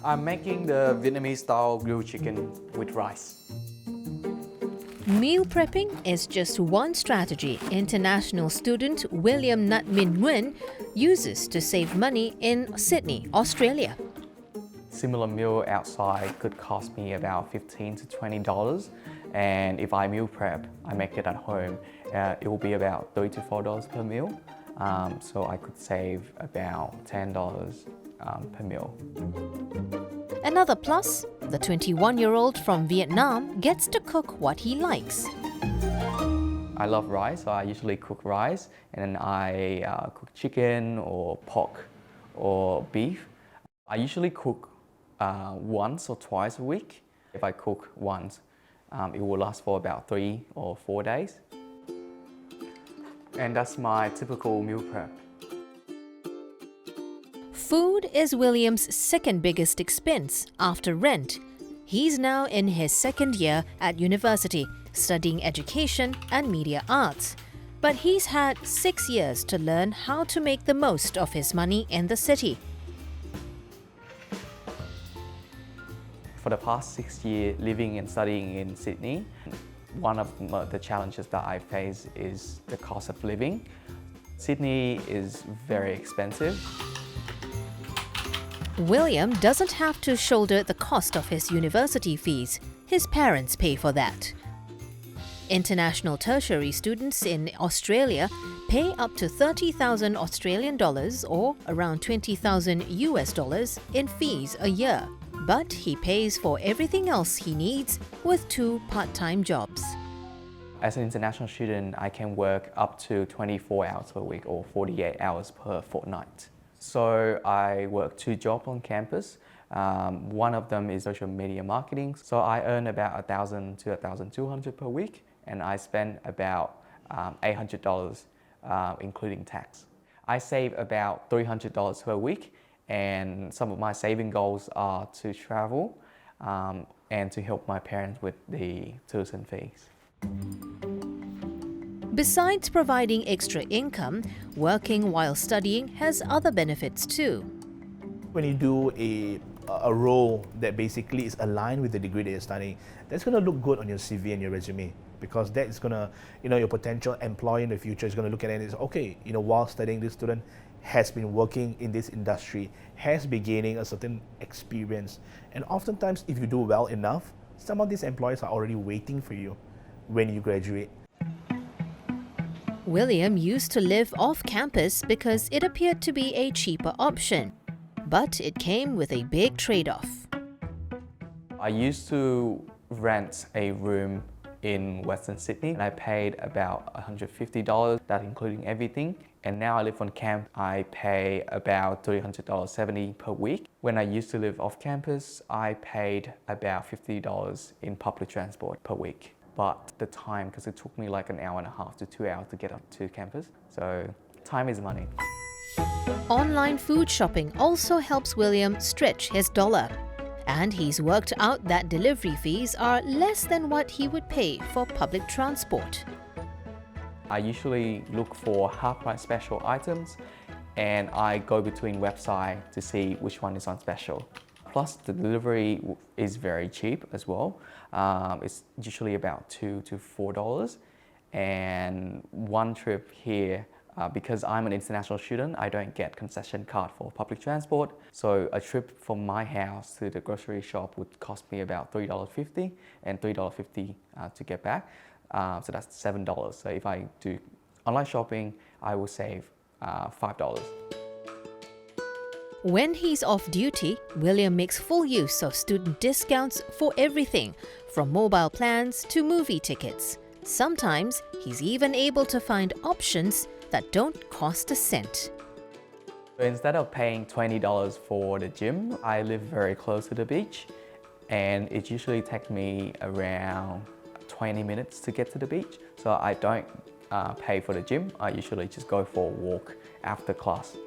I'm making the Vietnamese-style grilled chicken with rice. Meal prepping is just one strategy international student William Nhat Minh Nguyen uses to save money in Sydney, Australia. Similar meal outside could cost me about $15 to $20, and if I meal prep, I make it at home, it will be about $3 to $4 per meal. So I could save about $10 per meal. Another plus, the 21-year-old from Vietnam gets to cook what he likes. I love rice, so I usually cook rice, and then I cook chicken or pork or beef. I usually cook once or twice a week. If I cook once, it will last for about 3 or 4 days. And that's my typical meal prep. Food is William's second biggest expense after rent. He's now in his second year at university, studying education and media arts. But he's had 6 years to learn how to make the most of his money in the city. For the past 6 years living and studying in Sydney, one of the challenges that I face is the cost of living. Sydney is very expensive. William doesn't have to shoulder the cost of his university fees. His parents pay for that. International tertiary students in Australia pay up to 30,000 Australian dollars or around 20,000 US dollars in fees a year. But he pays for everything else he needs with 2 part-time jobs. As an international student, I can work up to 24 hours per week or 48 hours per fortnight. So I work 2 jobs on campus. One of them is social media marketing. So I earn about $1,000 to $1,200 per week, and I spend about $800 including tax. I save about $300 per week, and some of my saving goals are to travel and to help my parents with the tuition fees. Besides providing extra income, working while studying has other benefits too. When you do a role that basically is aligned with the degree that you're studying, that's going to look good on your CV and your resume, because that is going to, your potential employer in the future is going to look at it and say, okay, while studying, this student has been working in this industry, has been gaining a certain experience. And oftentimes, if you do well enough, some of these employers are already waiting for you when you graduate. William used to live off campus because it appeared to be a cheaper option. But it came with a big trade-off. I used to rent a room in Western Sydney, and I paid about $150, that including everything. And now I live on camp, I pay about $300.70 per week. When I used to live off campus, I paid about $50 in public transport per week. But the time, because it took me like an hour and a half to 2 hours to get up to campus, so time is money. Online food shopping also helps William stretch his dollar. And he's worked out that delivery fees are less than what he would pay for public transport. I usually look for half-price special items, and I go between websites to see which one is on special. Plus, the delivery is very cheap as well. It's usually about $2 to $4. And one trip here, because I'm an international student, I don't get concession card for public transport. So a trip from my house to the grocery shop would cost me about $3.50 and $3.50 to get back. So that's $7. So if I do online shopping, I will save $5. When he's off duty, William makes full use of student discounts for everything, from mobile plans to movie tickets. Sometimes he's even able to find options that don't cost a cent. So instead of paying $20 for the gym, I live very close to the beach, and it usually takes me around 20 minutes to get to the beach. So I don't pay for the gym. I usually just go for a walk after class.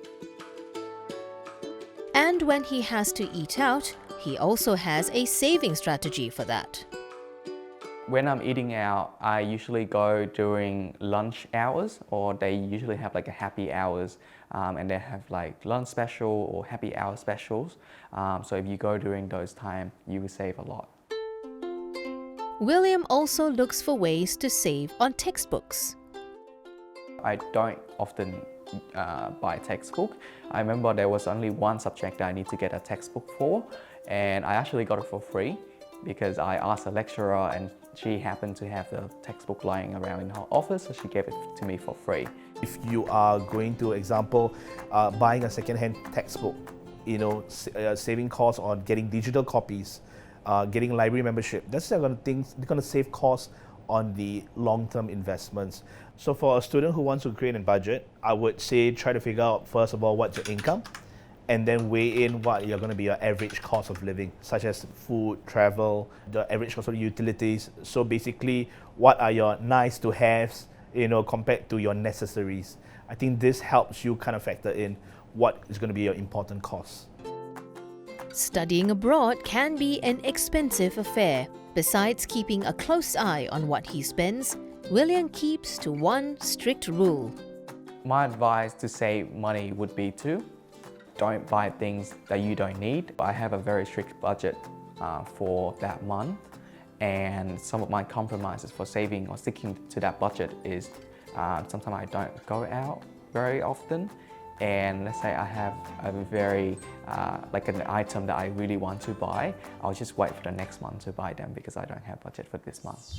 And when he has to eat out, he also has a saving strategy for that. When I'm eating out, I usually go during lunch hours, or they usually have like a happy hours, and they have like lunch special or happy hour specials. So if you go during those times, you will save a lot. William also looks for ways to save on textbooks. I don't often buy textbook. I remember there was only one subject that I need to get a textbook for, and I actually got it for free because I asked a lecturer and she happened to have the textbook lying around in her office, so she gave it to me for free. If you are going to, example, buying a second-hand textbook, saving costs on getting digital copies, getting library membership, that's the kind of things they're going to save costs on the long-term investments. So for a student who wants to create a budget, I would say try to figure out first of all what's your income, and then weigh in what you're going to be your average cost of living, such as food, travel, the average cost of utilities. So basically, what are your nice to haves, compared to your necessaries. I think this helps you kind of factor in what is going to be your important costs. Studying abroad can be an expensive affair. Besides keeping a close eye on what he spends, William keeps to one strict rule. My advice to save money would be to don't buy things that you don't need. I have a very strict budget for that month, and some of my compromises for saving or sticking to that budget is sometimes I don't go out very often, and let's say I have a very like an item that I really want to buy, I'll just wait for the next month to buy them because I don't have budget for this month.